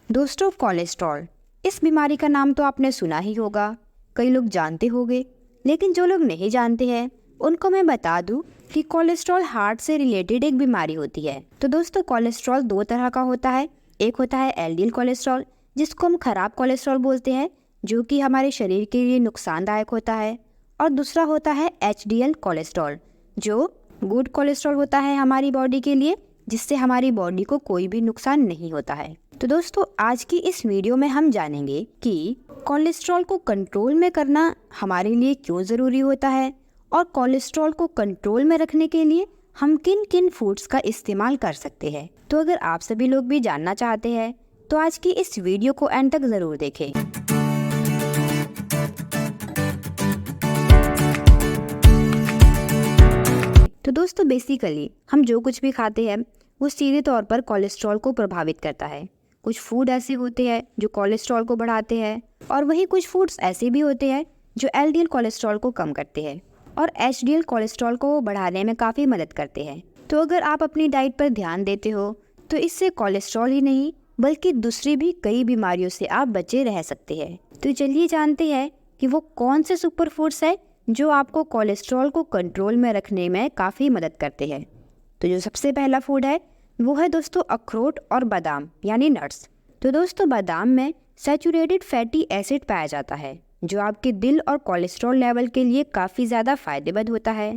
दोस्तों, कोलेस्ट्रॉल इस बीमारी का नाम तो आपने सुना ही होगा, कई लोग जानते होंगे, लेकिन जो लोग नहीं जानते हैं उनको मैं बता दूं कि कोलेस्ट्रॉल हार्ट से रिलेटेड एक बीमारी होती है। तो दोस्तों, कोलेस्ट्रॉल दो तरह का होता है। एक होता है एलडीएल कोलेस्ट्रॉल, जिसको हम खराब कोलेस्ट्रॉल बोलते हैं, जो कि हमारे शरीर के लिए नुकसानदायक होता है। और दूसरा होता है एचडीएल कोलेस्ट्रॉल, जो गुड कोलेस्ट्रॉल होता है हमारी बॉडी के लिए, जिससे हमारी बॉडी को कोई भी नुकसान नहीं होता है। तो दोस्तों, आज की इस वीडियो में हम जानेंगे कि कोलेस्ट्रॉल को कंट्रोल में करना हमारे लिए क्यों ज़रूरी होता है और कोलेस्ट्रॉल को कंट्रोल में रखने के लिए हम किन किन फूड्स का इस्तेमाल कर सकते हैं। तो अगर आप सभी लोग भी जानना चाहते हैं तो आज की इस वीडियो को एंड तक ज़रूर देखें। तो दोस्तों, बेसिकली हम जो कुछ भी खाते हैं वो सीधे तौर पर कोलेस्ट्रॉल को प्रभावित करता है। कुछ फूड ऐसे होते हैं जो कोलेस्ट्रॉल को बढ़ाते हैं और वहीं कुछ फूड्स ऐसे भी होते हैं जो एलडीएल कोलेस्ट्रॉल को कम करते हैं और एचडीएल कोलेस्ट्रॉल को बढ़ाने में काफ़ी मदद करते हैं। तो अगर आप अपनी डाइट पर ध्यान देते हो तो इससे कोलेस्ट्रॉल ही नहीं बल्कि दूसरी भी कई बीमारियों से आप बचे रह सकते हैं। तो चलिए जानते हैं कि वो कौन से सुपर फूड्स है जो आपको कोलेस्ट्रॉल को कंट्रोल में रखने में काफ़ी मदद करते हैं। तो जो सबसे पहला फूड है वो है दोस्तों अखरोट और बादाम यानी नट्स। तो दोस्तों, बादाम में सैचुरेटेड फैटी एसिड पाया जाता है जो आपके दिल और कोलेस्ट्रॉल लेवल के लिए काफ़ी ज़्यादा फायदेमंद होता है।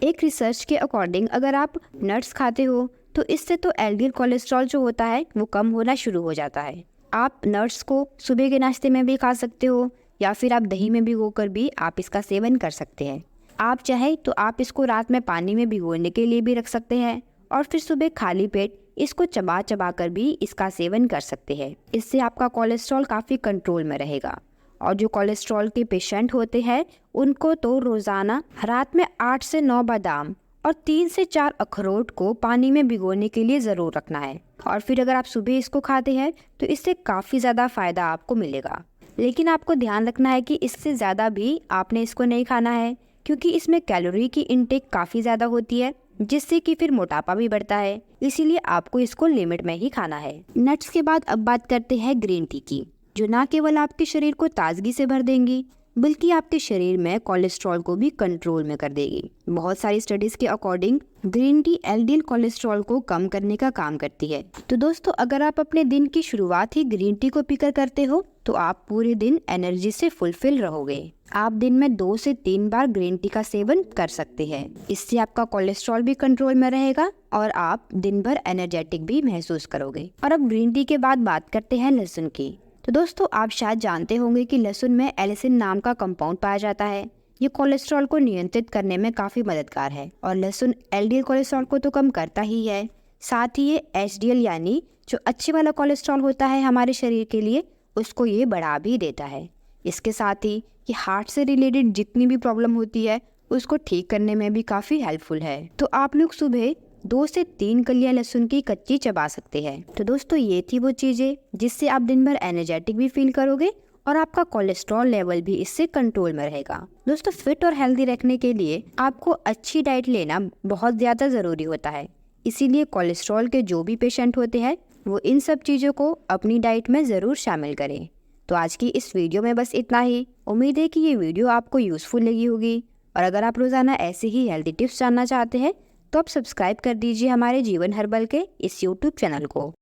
एक रिसर्च के अकॉर्डिंग अगर आप नट्स खाते हो तो इससे तो एलडीएल कोलेस्ट्रॉल जो होता है वो कम होना शुरू हो जाता है। आप नट्स को सुबह के नाश्ते में भी खा सकते हो या फिर आप दही में भिगोकर भी आप इसका सेवन कर सकते हैं। आप चाहे तो आप इसको रात में पानी में भिगोने के लिए भी रख सकते हैं और फिर सुबह खाली पेट इसको चबा चबा कर भी इसका सेवन कर सकते हैं। इससे आपका कोलेस्ट्रॉल काफ़ी कंट्रोल में रहेगा। और जो कोलेस्ट्रॉल के पेशेंट होते हैं उनको तो रोज़ाना रात में 8 से 9 बादाम और 3 से 4 अखरोट को पानी में भिगोने के लिए ज़रूर रखना है। और फिर अगर आप सुबह इसको खाते हैं तो इससे काफ़ी ज़्यादा फ़ायदा आपको मिलेगा। लेकिन आपको ध्यान रखना है कि इससे ज़्यादा भी आपने इसको नहीं खाना है, क्योंकि इसमें कैलोरी की इनटेक काफ़ी ज़्यादा होती है, जिससे कि फिर मोटापा भी बढ़ता है। इसीलिए आपको इसको लिमिट में ही खाना है। नट्स के बाद अब बात करते हैं ग्रीन टी की, जो ना केवल आपके शरीर को ताजगी से भर देंगी बल्कि आपके शरीर में कोलेस्ट्रॉल को भी कंट्रोल में कर देगी। बहुत सारी स्टडीज के according green tea LDL cholesterol को कम करने का काम करती है। तो दोस्तों, अगर आप अपने दिन की शुरुआत ही ग्रीन टी को पीकर करते हो तो आप पूरे दिन एनर्जी से फुलफिल रहोगे। आप दिन में 2 से 3 बार ग्रीन टी का सेवन कर सकते हैं। इससे आपका कोलेस्ट्रॉल भी कंट्रोल में रहेगा और आप दिन भर एनर्जेटिक भी महसूस करोगे। और अब ग्रीन टी के बाद बात करते हैं लहसुन की। तो दोस्तों, आप शायद जानते होंगे कि लहसुन में एलिसिन नाम का कंपाउंड पाया जाता है। ये कोलेस्ट्रॉल को नियंत्रित करने में काफ़ी मददगार है और लहसुन एलडीएल कोलेस्ट्रॉल को तो कम करता ही है, साथ ही ये एचडीएल यानी जो अच्छे वाला कोलेस्ट्रॉल होता है हमारे शरीर के लिए उसको ये बढ़ा भी देता है। इसके साथ ही ये हार्ट से रिलेटेड जितनी भी प्रॉब्लम होती है उसको ठीक करने में भी काफ़ी हेल्पफुल है। तो आप लोग सुबह 2 से 3 कलियां लहसुन की कच्ची चबा सकते हैं। तो दोस्तों, ये थी वो चीज़ें जिससे आप दिन भर एनर्जेटिक भी फील करोगे और आपका कोलेस्ट्रॉल लेवल भी इससे कंट्रोल में रहेगा। दोस्तों, फिट और हेल्दी रखने के लिए आपको अच्छी डाइट लेना बहुत ज़्यादा ज़रूरी होता है। इसीलिए कोलेस्ट्रॉल के जो भी पेशेंट होते हैं वो इन सब चीज़ों को अपनी डाइट में ज़रूर शामिल करें। तो आज की इस वीडियो में बस इतना ही। उम्मीद है कि ये वीडियो आपको यूज़फुल लगी होगी और अगर आप रोज़ाना ऐसे ही हेल्दी टिप्स जानना चाहते हैं तो आप सब्सक्राइब कर दीजिए हमारे जीवन हर्बल के इस यूट्यूब चैनल को।